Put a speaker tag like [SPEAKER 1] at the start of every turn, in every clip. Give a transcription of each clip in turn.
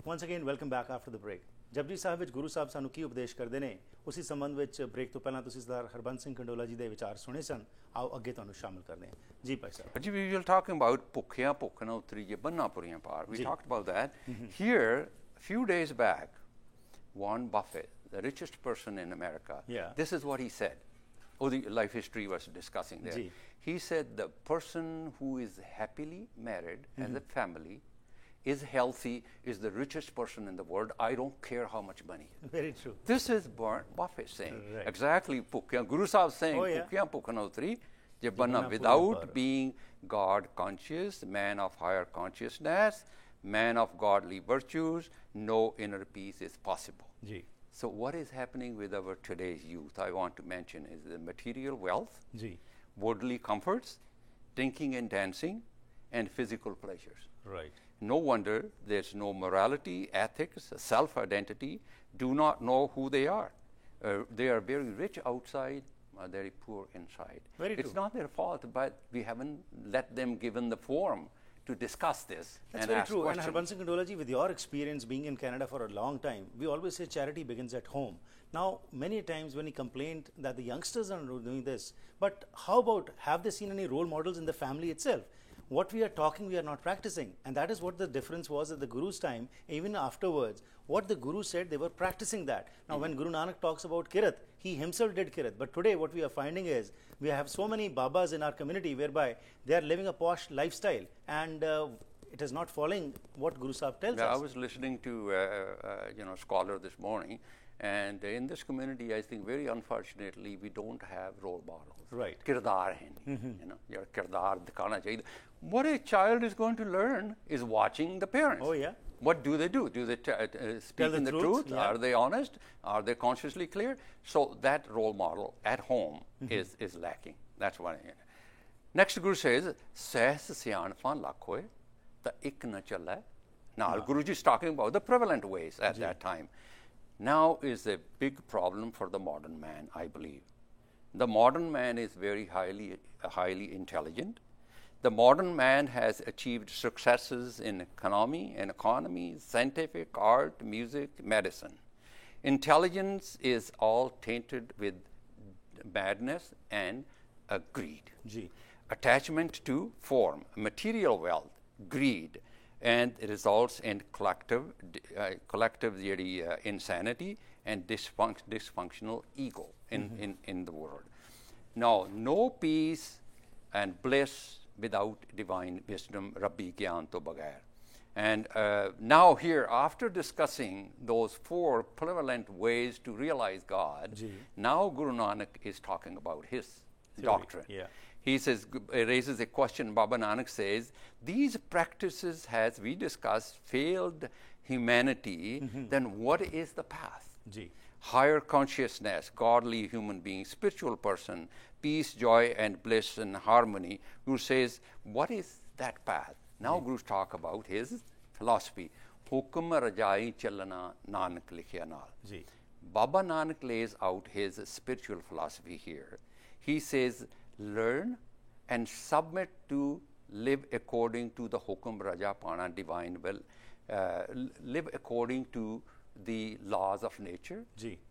[SPEAKER 1] Once again, welcome back after the break. Japji Sahib ਵਿੱਚ ਗੁਰੂ ਸਾਹਿਬ ਸਾਨੂੰ ਕੀ ਉਪਦੇਸ਼ ਕਰਦੇ ਨੇ, ਉਸੇ ਸੰਬੰਧ ਵਿੱਚ ਬ੍ਰੇਕ ਤੋਂ ਪਹਿਲਾਂ ਤੁਸੀਂ ਸਰਦਾਰ ਹਰਬੰਸ ਸਿੰਘ ਕੰਡੋਲਾ ਜੀ ਦੇ ਵਿਚਾਰ ਸੁਣੇ ਸਨ। ਆਓ ਅੱਗੇ ਤੁਹਾਨੂੰ ਸ਼ਾਮਿਲ ਕਰਦੇ ਹਾਂ। ਜੀ ਭਾਈ ਸਾਹਿਬ।
[SPEAKER 2] ਜੀ, we were talking about ਭੁੱਖਿਆਂ ਭੁੱਖ ਨਾ ਉਤਰੀ ਜੇ ਬੰਨਾ ਪੁਰੀਆਂ ਪਾਰ. We talked about that. Here, a few days back, Warren Buffett, the richest person in America, this is what he said. Oh, the life history was discussing there. He said the person who is happily married and the family is healthy, is the richest person in the world. I don't care how much money.
[SPEAKER 1] Very true.
[SPEAKER 2] This is Warren Buffett saying. Right. Exactly. Guru Sahib saying, Pukya Pukhanotri, without being God conscious, man of higher consciousness, man of godly virtues, no inner peace is possible.
[SPEAKER 1] Ji.
[SPEAKER 2] So what is happening with our today's youth, I want to mention, is the material wealth,
[SPEAKER 1] Ji.
[SPEAKER 2] worldly comforts, drinking and dancing, and physical pleasures.
[SPEAKER 1] Right.
[SPEAKER 2] No wonder there's no morality, ethics, self-identity, do not know who they are. They are very rich outside, very poor inside.
[SPEAKER 1] Very true.
[SPEAKER 2] It's not their fault, but we haven't let them given the forum to discuss this.
[SPEAKER 1] That's very true. And Harbans Singh Kandola ji, with your experience being in Canada for a long time, we always say charity begins at home. Now, many times when he complained that the youngsters are doing this, but how about, have they seen any role models in the family itself? What we are talking, we are not practicing. And that is what the difference was at the Guru's time, even afterwards. What the Guru said, they were practicing that. Now, when Guru Nanak talks about Kirat, he himself did Kirat. But today, what we are finding is, we have so many Babas in our community whereby they are living a posh lifestyle. And it is not following what Guru Sahib tells us.
[SPEAKER 2] I was listening to a scholar this morning. And in this community, I think very unfortunately, we don't have role models.
[SPEAKER 1] Right.
[SPEAKER 2] Kirdar hai, your kirdar dikhana chahiye. What a child is going to learn is watching the parents.
[SPEAKER 1] Oh, yeah.
[SPEAKER 2] What do they do? Do they speak in the truth?
[SPEAKER 1] Yeah.
[SPEAKER 2] Are they honest? Are they consciously clear? So that role model at home is lacking. That's one. Next, Guru says, Sahas syanpan lakhoe, ta ik na chala. Now, Guruji is talking about the prevalent ways at that time. Now is a big problem for the modern man, I believe. The modern man is very highly intelligent. The modern man has achieved successes in economy, scientific, art, music, medicine. Intelligence is all tainted with madness and greed.
[SPEAKER 1] Ji.
[SPEAKER 2] Attachment to form, material wealth, greed, and it results in collective insanity and dysfunctional ego in the world. Now, no peace and bliss without divine wisdom, Rabbi Gyan to Bagair. And now here, after discussing those four prevalent ways to realize God, now Guru Nanak is talking about his doctrine.
[SPEAKER 1] Yeah.
[SPEAKER 2] He says, raises a question. Baba Nanak says, these practices, as we discussed, failed humanity. Then what is the path? Higher consciousness, godly human being, spiritual person, peace, joy, and bliss and harmony. Guru says, what is that path? Now Guru talk about his philosophy. Hukum rajai chalana Nanak likhya naal. Baba Nanak lays out his spiritual philosophy here. He says, learn and submit to live according to the Hukum Raja Pana divine will, live according to the laws of nature,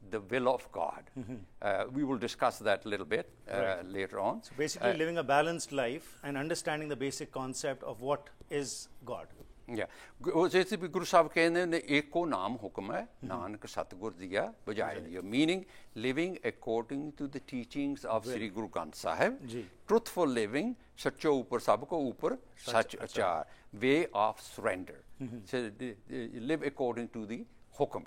[SPEAKER 2] the will of God. We will discuss that a little bit later on.
[SPEAKER 1] So basically living a balanced life and understanding the basic concept of what is God.
[SPEAKER 2] Yeah. जैसे भी गुरु साहब कहते हैं एक को नाम हुक्म है नानक सतगुर दिया बजाय दिया, meaning living according to the teachings of Sri Guru Granth Sahib, truthful living, सच्चो ऊपर सबको ऊपर सच आचार, way of surrender. So live according to the hukum,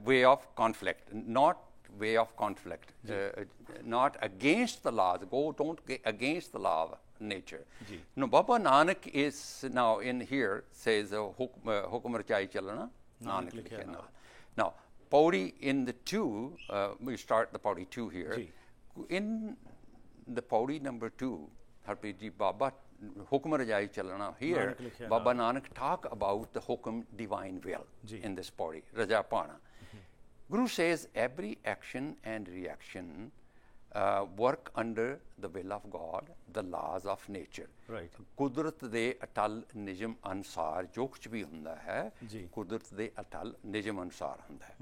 [SPEAKER 2] way of conflict, not way of conflict, not against the laws. Don't get against the law of nature. Now, Baba Nanak is now in here says hukum rachai chalana Nanak likhe naal. Now, Pauri in the 2, we start the Pauri 2 here. In the Pauri number 2, Harpreet ji, Baba hukum rachai chalana here, Baba Nanak talk about the hukum divine will in this Pauri, Rajapana. Guru says every action and reaction work under the will of God, the laws of nature.
[SPEAKER 1] Right.
[SPEAKER 2] ਕੁਦਰਤ ਦੇ ਅਟਲ ਨਿਯਮ ਅਨੁਸਾਰ ਜੋ ਕੁਝ ਵੀ ਹੁੰਦਾ ਹੈ
[SPEAKER 1] ਜੀ।
[SPEAKER 2] ਕੁਦਰਤ ਦੇ ਅਟਲ ਨਿਯਮ ਅਨੁਸਾਰ ਹੁੰਦਾ ਹੈ।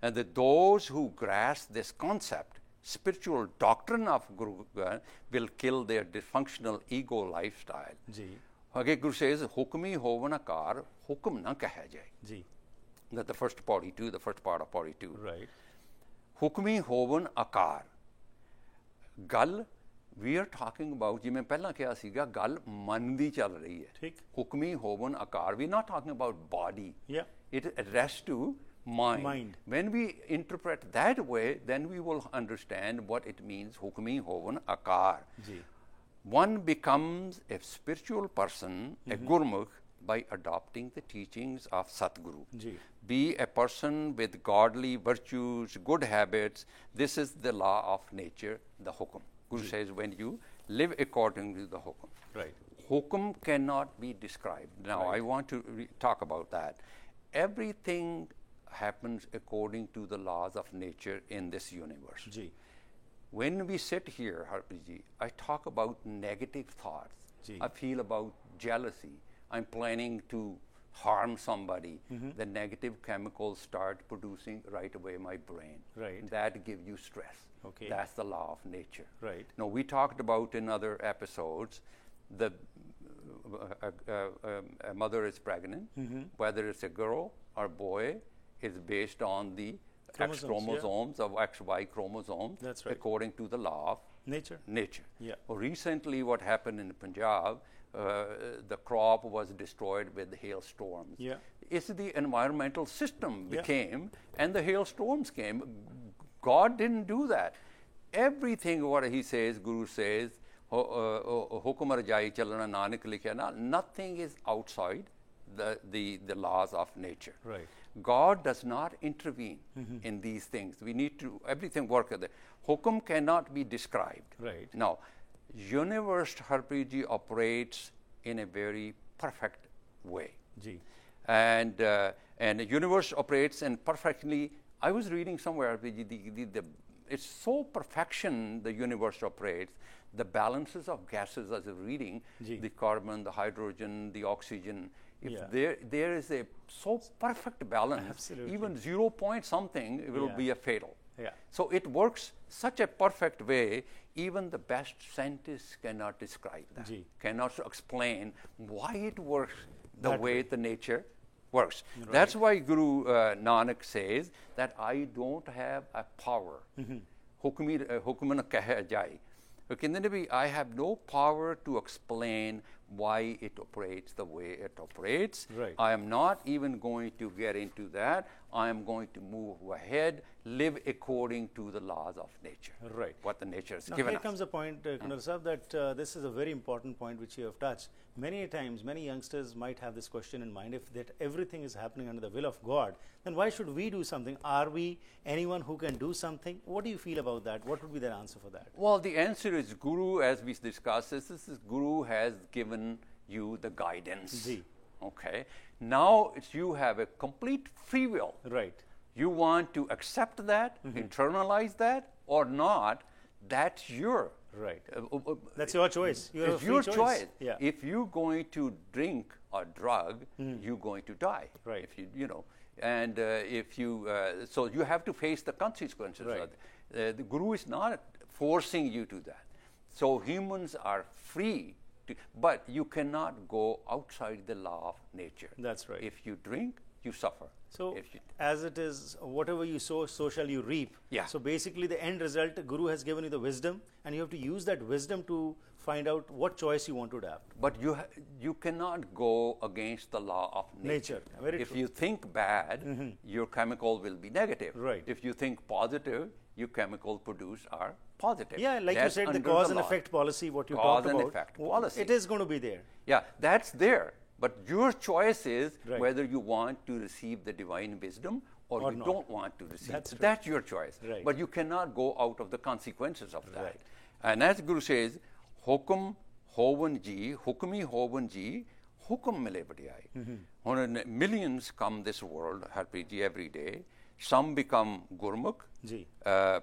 [SPEAKER 2] And those who grasp this concept, spiritual doctrine of Guru will kill their dysfunctional ego lifestyle.
[SPEAKER 1] ਜੀ।
[SPEAKER 2] ਅੱਗੇ ਗੁਰੂ says ਹੁਕਮੀ ਹੋਵਨ ਆਕਾਰ ਹੁਕਮ ਨਾ ਕਹਿਆ ਜਾਏ।
[SPEAKER 1] ਜੀ।
[SPEAKER 2] That the first party two, the first part of party two.
[SPEAKER 1] Right.
[SPEAKER 2] ਹੁਕਮੀ ਹੋਵਨ ਆਕਾਰ ਗੱਲ we are talking about ਜਿਵੇਂ ਪਹਿਲਾਂ ਕਿਹਾ ਸੀਗਾ ਗੱਲ ਮਨ ਦੀ ਚੱਲ ਰਹੀ ਹੈ।
[SPEAKER 1] ਠੀਕ।
[SPEAKER 2] ਹੁਕਮੀ ਹੋਵਨ ਆਕਾਰ we are not talking about body.
[SPEAKER 1] Yeah.
[SPEAKER 2] It addressed to mind.
[SPEAKER 1] Mind.
[SPEAKER 2] When we interpret that way, then we will understand what it means hukmi hovan akar.
[SPEAKER 1] Ji.
[SPEAKER 2] One becomes a spiritual person, a gurmukh, by adopting the teachings of Satguru.
[SPEAKER 1] Ji.
[SPEAKER 2] Be a person with godly virtues, good habits. This is the law of nature, the hukum. Guru says when you live according to the hukum.
[SPEAKER 1] Right.
[SPEAKER 2] Hukum cannot be described. Now I want to talk about that. Everything happens according to the laws of nature in this universe.
[SPEAKER 1] Ji.
[SPEAKER 2] When we sit here, Harpreet, I talk about negative thoughts.
[SPEAKER 1] Ji.
[SPEAKER 2] I feel about jealousy. I'm planning to harm somebody. The negative chemicals start producing right away in my brain.
[SPEAKER 1] Right.
[SPEAKER 2] That gives you stress.
[SPEAKER 1] Okay.
[SPEAKER 2] That's the law of nature.
[SPEAKER 1] Right.
[SPEAKER 2] Now, we talked about in other episodes the a mother is pregnant, whether it's a girl or boy, is based on the X chromosomes of XY chromosomes.
[SPEAKER 1] That's right.
[SPEAKER 2] According to the law of
[SPEAKER 1] Nature.
[SPEAKER 2] nature.
[SPEAKER 1] Yeah.
[SPEAKER 2] Well, recently, what happened in Punjab, the crop was destroyed with hailstorms.
[SPEAKER 1] Yeah.
[SPEAKER 2] It's the environmental system
[SPEAKER 1] Yeah.
[SPEAKER 2] became, and the hailstorms came. God didn't do that. Everything what he says, Guru says, hukum rajai chalana nanak likha na, nothing is outside the laws of nature.
[SPEAKER 1] Right.
[SPEAKER 2] God does not intervene in these things. We need to, everything work at the hukum cannot be described.
[SPEAKER 1] Right.
[SPEAKER 2] Now, universe Harpreet ji operates in a very perfect way.
[SPEAKER 1] Ji.
[SPEAKER 2] And the universe operates and perfectly. I was reading somewhere, it's so perfection the universe operates, the balances of gases as I'm reading,
[SPEAKER 1] ji.
[SPEAKER 2] the carbon, the hydrogen, the oxygen, if
[SPEAKER 1] Yeah.
[SPEAKER 2] there is a so perfect balance,
[SPEAKER 1] Absolutely.
[SPEAKER 2] even 0 point something, it will
[SPEAKER 1] Yeah.
[SPEAKER 2] be a fatal.
[SPEAKER 1] Yeah.
[SPEAKER 2] So it works such a perfect way, even the best scientists cannot describe that,
[SPEAKER 1] ji.
[SPEAKER 2] cannot explain why it works the
[SPEAKER 1] That
[SPEAKER 2] way
[SPEAKER 1] way.
[SPEAKER 2] the nature works. Right. That's why Guru Nanak says that I don't have a power. Hukman keh jai. I have no power to explain why it operates the way it operates.
[SPEAKER 1] Right.
[SPEAKER 2] I am not even going to get into that. I am going to move ahead, live according to the laws of nature.
[SPEAKER 1] Right.
[SPEAKER 2] What the nature has
[SPEAKER 1] Now
[SPEAKER 2] given
[SPEAKER 1] here
[SPEAKER 2] us.
[SPEAKER 1] comes a point, Kunal Sahab, that this is a very important point which you have touched. Many times, many youngsters might have this question in mind: if that everything is happening under the will of God, then why should we do something? Are we anyone who can do something? What do you feel about that? What would be their answer for that?
[SPEAKER 2] Well, the answer is Guru, as we discussed, this is Guru has given you the guidance.
[SPEAKER 1] Ji.
[SPEAKER 2] Okay. Now you have a complete free will.
[SPEAKER 1] Right.
[SPEAKER 2] You want to accept that, internalize that, or not, that's your.
[SPEAKER 1] Right. That's your choice. You have
[SPEAKER 2] It's
[SPEAKER 1] a free
[SPEAKER 2] your
[SPEAKER 1] choice. Yeah.
[SPEAKER 2] If you're going to drink or drug, you're going to die.
[SPEAKER 1] Right.
[SPEAKER 2] If you know, and if you, so you have to face the consequences.
[SPEAKER 1] Right.
[SPEAKER 2] Of it. The Guru is not forcing you to that. So humans are free, but you cannot go outside the law of nature.
[SPEAKER 1] That's right.
[SPEAKER 2] If you drink, you suffer.
[SPEAKER 1] So,
[SPEAKER 2] If you,
[SPEAKER 1] as it is, whatever you sow, so shall you reap.
[SPEAKER 2] Yeah.
[SPEAKER 1] So, basically, the end result, Guru has given you the wisdom, and you have to use that wisdom to find out what choice you want to adapt.
[SPEAKER 2] but you cannot go against the law of nature.
[SPEAKER 1] Very
[SPEAKER 2] If
[SPEAKER 1] true.
[SPEAKER 2] you think bad, your chemical will be negative.
[SPEAKER 1] Right.
[SPEAKER 2] If you think positive, your chemical produced are positive.
[SPEAKER 1] Yeah, like
[SPEAKER 2] That's
[SPEAKER 1] you said, the
[SPEAKER 2] under
[SPEAKER 1] cause and
[SPEAKER 2] law.
[SPEAKER 1] effect policy, what you
[SPEAKER 2] Cause
[SPEAKER 1] talked
[SPEAKER 2] and
[SPEAKER 1] about,
[SPEAKER 2] effect policy.
[SPEAKER 1] it is going to be there.
[SPEAKER 2] Yeah, that's there. But your choice is
[SPEAKER 1] Right.
[SPEAKER 2] whether you want to receive the divine wisdom or you
[SPEAKER 1] not.
[SPEAKER 2] don't want to receive.
[SPEAKER 1] That's true.
[SPEAKER 2] That's your choice.
[SPEAKER 1] Right.
[SPEAKER 2] But you cannot go out of the consequences of that.
[SPEAKER 1] Right.
[SPEAKER 2] And as Guru says, hukum hovan ji, hukmi hovan ji, hukum mile badiyai. When millions come this world, Harpreet ji, every day, some become Gurmukh,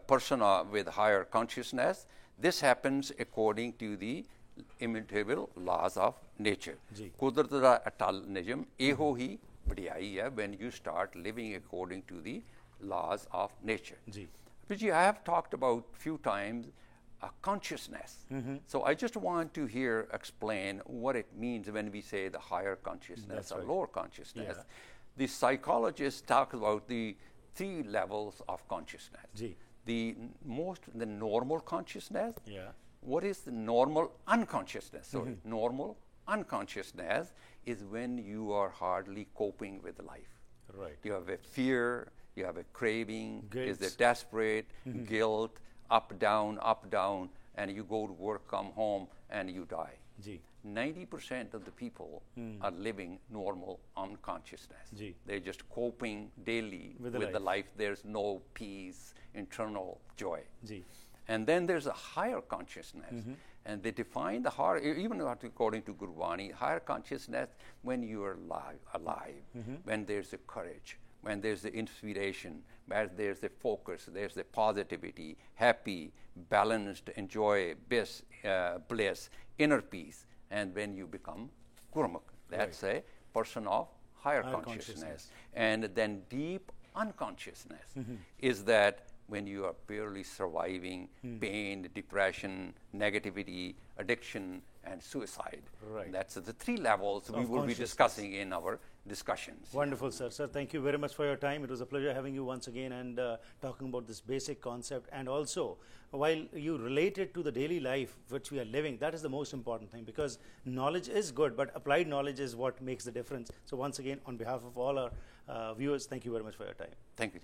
[SPEAKER 2] person with higher consciousness. This happens according to the immutable laws of nature. Kudrat da atal nijam eho hi vadiyai hai when you start living according to the laws of nature. Vijay, I have talked about few times consciousness. So I just want to here explain what it means when we say the higher consciousness or lower consciousness. The psychologists talk about the 3 levels of consciousness. The normal consciousness. What is the normal unconsciousness? Sorry, normal unconsciousness is when you are hardly coping with life. You have a fear, you have a craving, is it desperate, guilt, up, down, and you go to work, come home, and you die. 90% of the people are living normal unconsciousness. They're just coping daily with the life. There's no peace, internal joy. And then there's a higher consciousness. And they define the higher, even according to Gurbani, higher consciousness when you are alive, when there's a courage, when there's the inspiration, where there's the focus, there's the positivity, happy, balanced, enjoy, bliss, inner peace. And when you become Gurmukh, that's a person of higher consciousness. And then deep unconsciousness is that when you are barely surviving pain, depression, negativity, addiction, and suicide. That's the 3 levels we will be discussing in our discussions.
[SPEAKER 1] Wonderful, sir. Sir, thank you very much for your time. It was a pleasure having you once again and talking about this basic concept. And also, while you relate it to the daily life which we are living, that is the most important thing, because knowledge is good, but applied knowledge is what makes the difference. So once again, on behalf of all our viewers, thank you very much for your time.
[SPEAKER 2] Thank you.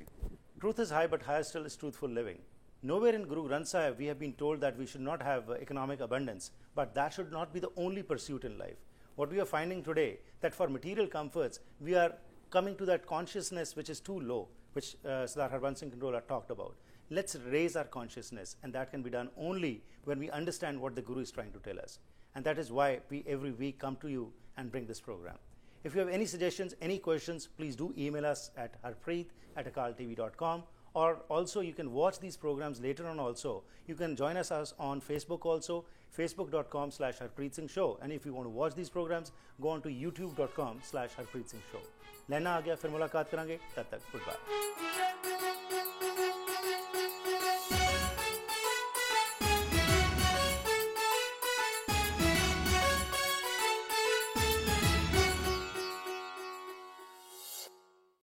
[SPEAKER 1] Truth is high, but higher still is truthful living. Nowhere in Guru Granth Sahib we have been told that we should not have economic abundance, but that should not be the only pursuit in life. What we are finding today, that for material comforts, we are coming to that consciousness which is too low, which Sardar Harbans Singh Controller talked about. Let's raise our consciousness, and that can be done only when we understand what the Guru is trying to tell us. And that is why we every week come to you and bring this program. If you have any suggestions, any questions, please do email us at harpreet@akaltv.com. Or also you can watch these programs later on also. You can join us on Facebook also, facebook.com/Harpreet Singh Show. And if you want to watch these programs, go on to youtube.com/Harpreet Singh Show. लेना आ गया, फिर मुलाकात करेंगे, तब तक good bye.